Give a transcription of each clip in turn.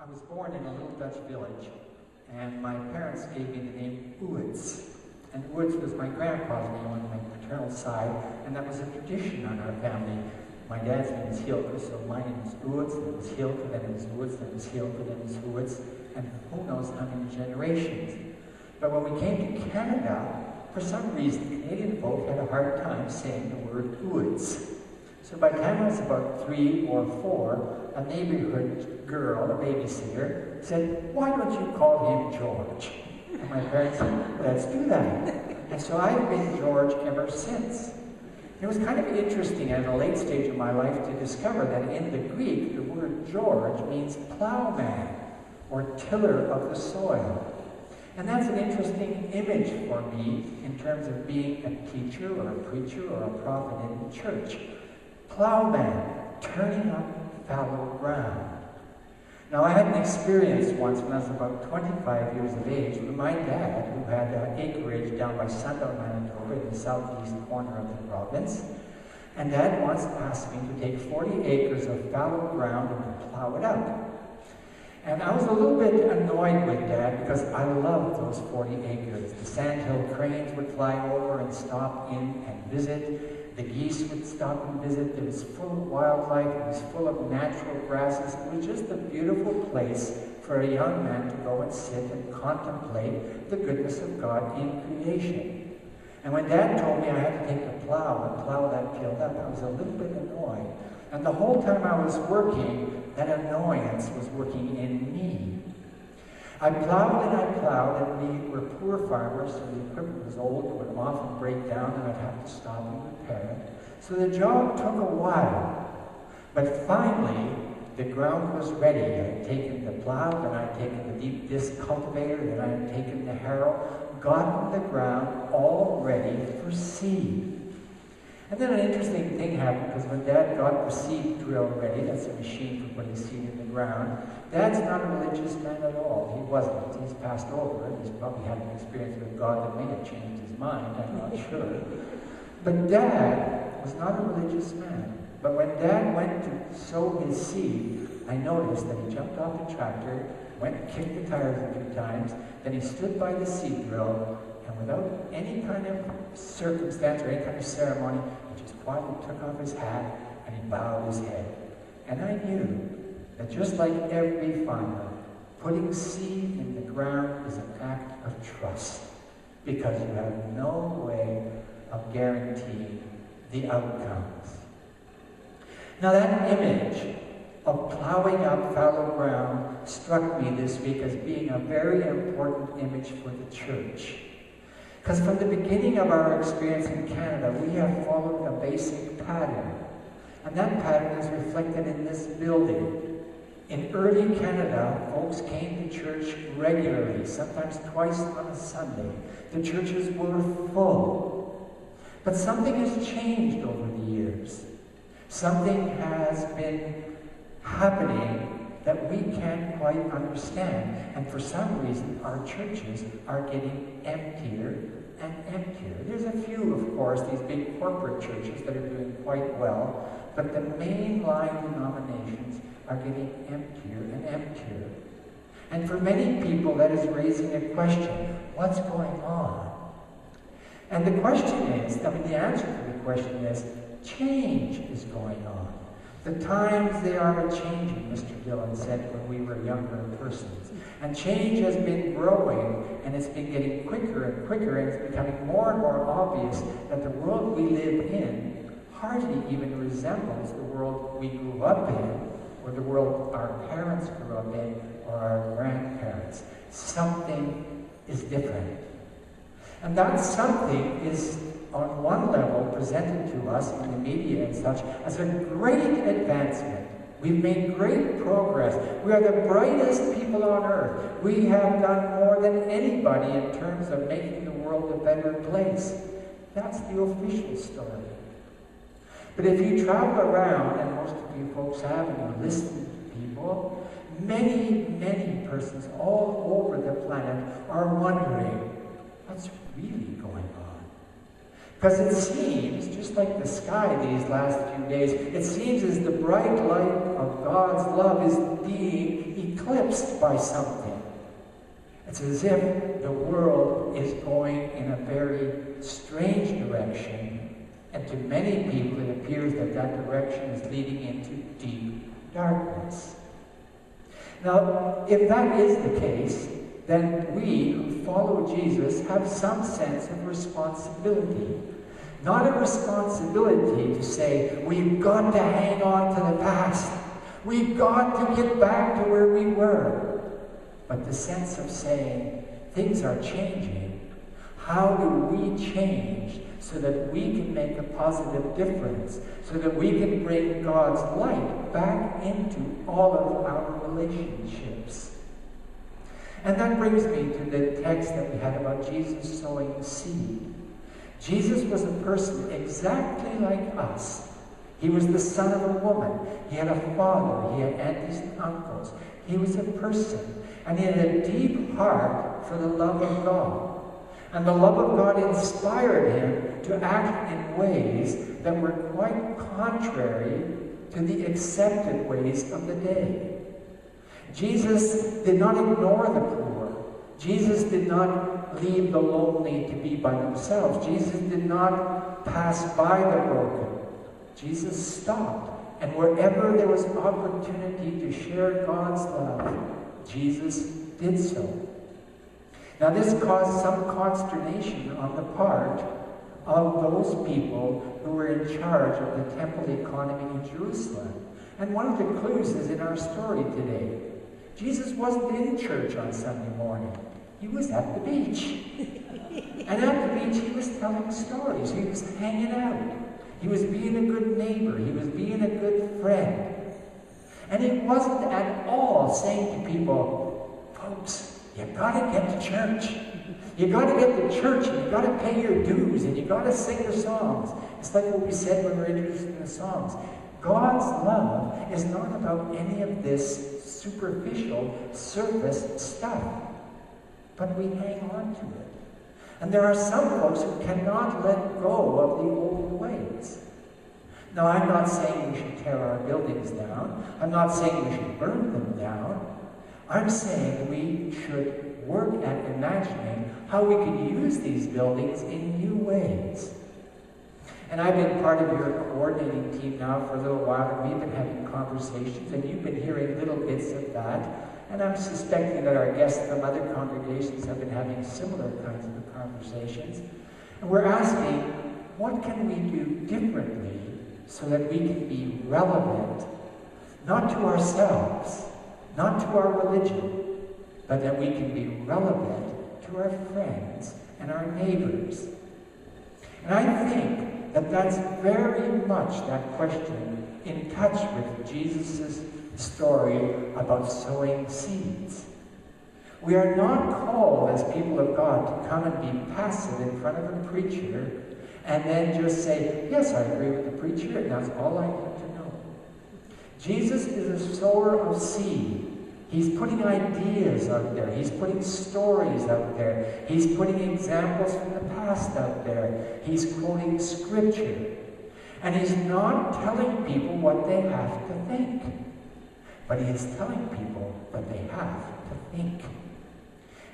I was born in a little Dutch village, and my parents gave me the name Oets. And Oets was my grandpa's name on my paternal side, and that was a tradition on our family. My dad's name is Hilke, so my name is Oets, then it was Hilke, then it was Oets, then it was Hilke, then it was Oets, and who knows how many generations. But when we came to Canada, for some reason, Canadian folk had a hard time saying the word Oets. So by the time I was about 3 or 4, a neighborhood girl, a babysitter, said, "Why don't you call him George?" And my parents said, "Let's do that." And so I've been George ever since. It was kind of interesting at a late stage of my life to discover that in the Greek, the word George means plowman or tiller of the soil. And that's an interesting image for me in terms of being a teacher or a preacher or a prophet in the church. Plowman, turning up fallow ground. Now, I had an experience once when I was about 25 years of age with my dad, who had acreage down by Sundown, Manitoba, in the southeast corner of the province. And Dad once asked me to take 40 acres of fallow ground and to plow it up. And I was a little bit annoyed with Dad because I loved those 40 acres. The sandhill cranes would fly over and stop in and visit. The geese would stop and visit. It was full of wildlife. It was full of natural grasses. It was just a beautiful place for a young man to go and sit and contemplate the goodness of God in creation. And when Dad told me I had to take a plow and plow that field up, I was a little bit annoyed. And the whole time I was working, that annoyance was working in me. I plowed, and we were poor farmers, so the equipment was old, it would often break down, and I'd have to stop and repair it. So the job took a while. But finally, the ground was ready. I had taken the plow, then I had taken the deep disc cultivator, then I had taken the harrow, gotten the ground all ready for seed. And then an interesting thing happened, because when Dad got the seed drill ready, that's a machine for putting seed in the ground, Dad's not a religious man at all. He wasn't. He's passed over, and he's probably had an experience with God that may have changed his mind, I'm not sure. But Dad was not a religious man. But when Dad went to sow his seed, I noticed that he jumped off the tractor, went and kicked the tires a few times, then he stood by the seed drill, and without any kind of circumstance or any kind of ceremony, he just quietly took off his hat and he bowed his head. And I knew that just like every farmer, putting seed in the ground is an act of trust, because you have no way of guaranteeing the outcomes. Now that image of plowing up fallow ground struck me this week as being a very important image for the church. Because from the beginning of our experience in Canada, we have followed a basic pattern. And that pattern is reflected in this building. In early Canada, folks came to church regularly, sometimes twice on a Sunday. The churches were full. But something has changed over the years. Something has been happening that we can't quite understand. And for some reason, our churches are getting emptier and emptier. There's a few, of course, these big corporate churches that are doing quite well, but the mainline denominations are getting emptier and emptier. And for many people, that is raising a question: what's going on? And the question is, the answer to the question is, change is going on. The times, they are a-changing, Mr. Dillon said when we were younger persons. And change has been growing, and it's been getting quicker and quicker, and it's becoming more and more obvious that the world we live in hardly even resembles the world we grew up in, or the world our parents grew up in, or our grandparents. Something is different. And that something is, on one level, presented to us in the media and such as a great advancement. We've made great progress. We are the brightest people on earth. We have done more than anybody in terms of making the world a better place. That's the official story. But if you travel around, and most of you folks have, and you listen to people, many, many persons all over the planet are wondering, what's really going on? Because it seems, just like the sky these last few days, it seems as the bright light of God's love is being eclipsed by something. It's as if the world is going in a very strange direction, and to many people it appears that that direction is leading into deep darkness. Now, if that is the case, then we who follow Jesus have some sense of responsibility. Not a responsibility to say, we've got to hang on to the past. We've got to get back to where we were. But the sense of saying, things are changing. How do we change so that we can make a positive difference, so that we can bring God's light back into all of our relationships? And that brings me to the text that we had about Jesus sowing the seed. Jesus was a person exactly like us. He was the son of a woman. He had a father. He had aunties and uncles. He was a person. And he had a deep heart for the love of God. And the love of God inspired him to act in ways that were quite contrary to the accepted ways of the day. Jesus did not ignore the poor. Jesus did not leave the lonely to be by themselves. Jesus did not pass by the broken. Jesus stopped. And wherever there was an opportunity to share God's love, Jesus did so. Now this caused some consternation on the part of those people who were in charge of the temple economy in Jerusalem. And one of the clues is in our story today. Jesus wasn't in church on Sunday morning. He was at the beach. And at the beach he was telling stories. He was hanging out. He was being a good neighbor. He was being a good friend. And he wasn't at all saying to people, folks, you've got to get to church. You've got to get to church, and you've got to pay your dues, and you've got to sing the songs. It's like what we said when we were introducing the songs. God's love is not about any of this superficial, surface stuff. But we hang on to it. And there are some folks who cannot let go of the old ways. Now, I'm not saying we should tear our buildings down. I'm not saying we should burn them down. I'm saying we should work at imagining how we could use these buildings in new ways. And I've been part of your coordinating team now for a little while, and we've been having conversations, and you've been hearing little bits of that. And I'm suspecting that our guests from other congregations have been having similar kinds of conversations. And we're asking, what can we do differently so that we can be relevant, not to ourselves, not to our religion, but that we can be relevant to our friends and our neighbors? And I think that that's very much that question in touch with Jesus' story about sowing seeds. We are not called as people of God to come and be passive in front of a preacher and then just say, yes, I agree with the preacher, and that's all I need to know. Jesus is a sower of seed. He's putting ideas out there. He's putting stories out there. He's putting examples from the past out there. He's quoting scripture. And he's not telling people what they have to think. But he is telling people what they have to think.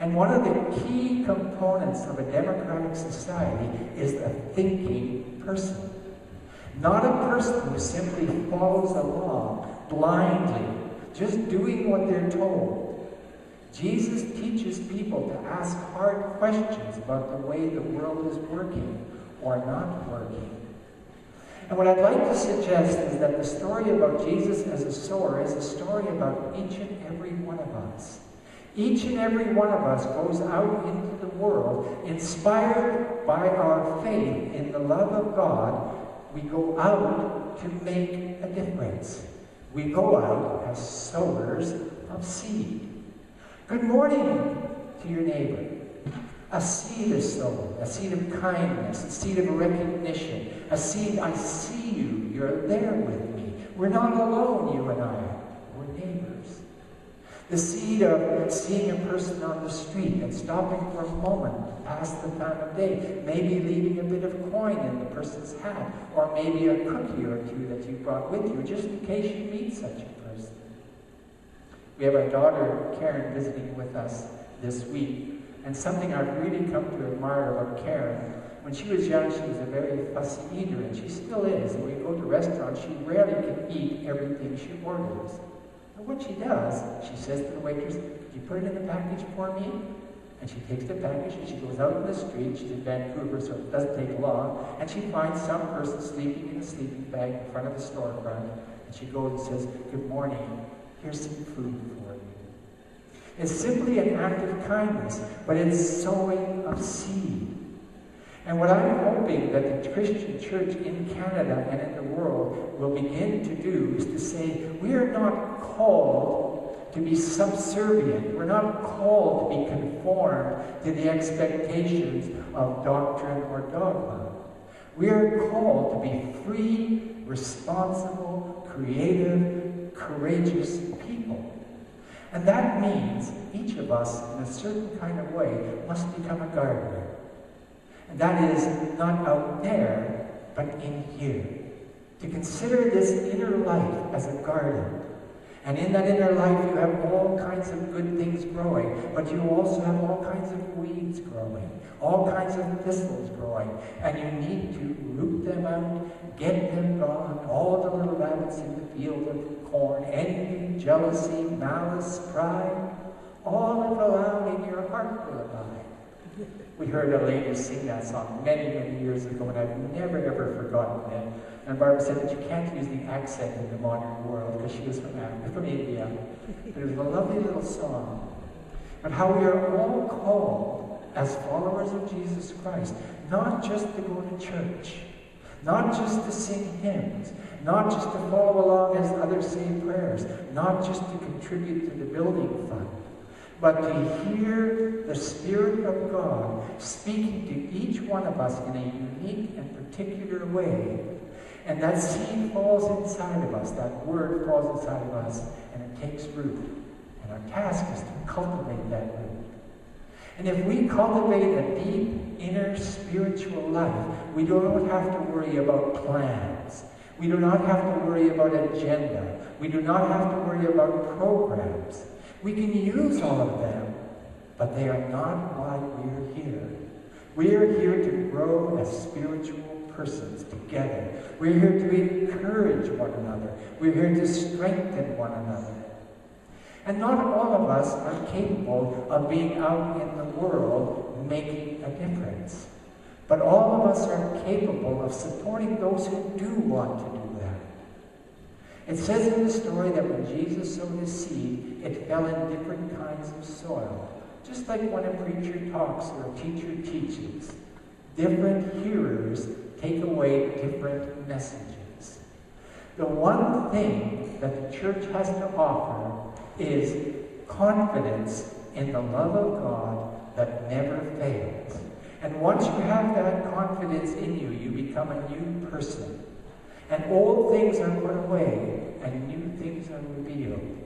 And one of the key components of a democratic society is a thinking person. Not a person who simply follows along blindly, just doing what they're told. Jesus teaches people to ask hard questions about the way the world is working or not working. And what I'd like to suggest is that the story about Jesus as a sower is a story about each and every one of us. Each and every one of us goes out into the world inspired by our faith in the love of God. We go out to make a difference. We go out as sowers of seed. Good morning to your neighbor. A seed is sown, a seed of kindness, a seed of recognition, a seed, I see you, you're there with me. We're not alone, you and I. We're neighbors. The seed of seeing a person on the street and stopping for a moment to pass the time of day, maybe leaving a bit of coin in the person's hat, or maybe a cookie or two that you brought with you, just in case you meet such a person. We have our daughter, Karen, visiting with us this week, and something I've really come to admire about Karen. When she was young, she was a very fussy eater, and she still is. And when we go to restaurants, she rarely can eat everything she orders. But what she does, she says to the waitress, "Could you put it in the package for me?" And she takes the package and she goes out in the street. She's in Vancouver, so it doesn't take long. And she finds some person sleeping in a sleeping bag in front of the storefront. And she goes and says, "Good morning, here's some food for you." It's simply an act of kindness, but it's sowing of seed. And what I'm hoping that the Christian church in Canada and in the world will begin to do is to say, we are not called to be subservient. We're not called to be conformed to the expectations of doctrine or dogma. We are called to be free, responsible, creative, courageous people. And that means each of us, in a certain kind of way, must become a gardener. And that is not out there, but in here. To consider this inner life as a garden. And in that inner life you have all kinds of good things growing, but you also have all kinds of weeds growing, all kinds of thistles growing, and you need to root them out, get them gone, all the little rabbits in the field of corn, envy, jealousy, malice, pride, all if allowed in your heart will abide. We heard a lady sing that song many, many years ago, and I've never, ever forgotten it. And Barbara said that you can't use the accent in the modern world because she was from India. But it was a lovely little song. But how we are all called as followers of Jesus Christ, not just to go to church, not just to sing hymns, not just to follow along as others say prayers, not just to contribute to the building fund, but to hear the Spirit of God speaking to each one of us in a unique and particular way. And that seed falls inside of us, that word falls inside of us, and it takes root. And our task is to cultivate that root. And if we cultivate a deep inner spiritual life, we don't have to worry about plans. We do not have to worry about agenda. We do not have to worry about programs. We can use all of them, but they are not why we're here. We are here to grow as spiritual persons together. We're here to encourage one another. We're here to strengthen one another. And not all of us are capable of being out in the world making a difference. But all of us are capable of supporting those who do want to do that. It says in the story that when Jesus sowed his seed, it fell in different kinds of soil. Just like when a preacher talks or a teacher teaches, different hearers take away different messages. The one thing that the church has to offer is confidence in the love of God that never fails. And once you have that confidence in you, you become a new person. And old things are put away, and new things are revealed.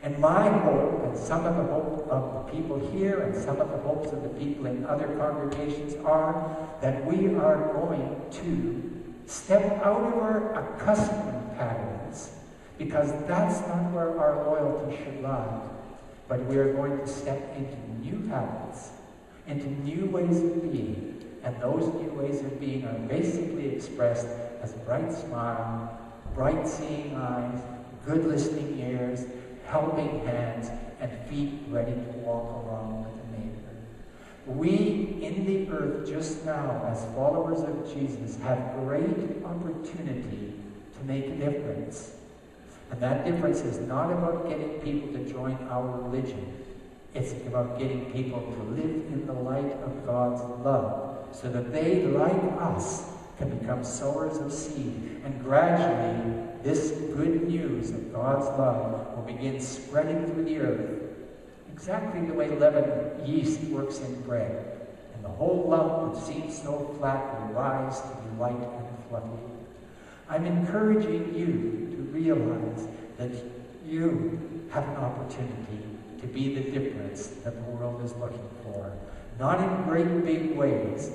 And my hope, and some of the hope of the people here, and some of the hopes of the people in other congregations are that we are going to step out of our accustomed patterns, because that's not where our loyalty should lie. But we are going to step into new habits, into new ways of being. And those new ways of being are basically expressed as a bright smile, bright seeing eyes, good listening ears, helping hands, and feet ready to walk along with the neighbor. We in the earth just now, as followers of Jesus, have great opportunity to make a difference. And that difference is not about getting people to join our religion. It's about getting people to live in the light of God's love, so that they, like us, can become sowers of seed. And gradually, this good news of God's love will begin spreading through the earth, exactly the way leaven yeast works in bread. And the whole lump that seems so flat will rise to be light and fluffy. I'm encouraging you to realize that you have an opportunity to be the difference that the world is looking for. Not in great big ways,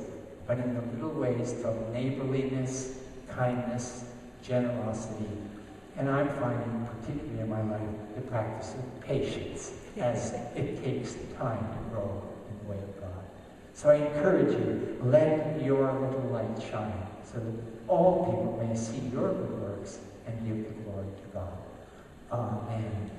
but in the little ways of neighborliness, kindness, generosity. And I'm finding, particularly in my life, the practice of patience, as it takes time to grow in the way of God. So I encourage you, let your little light shine, so that all people may see your good works and give the glory to God. Amen.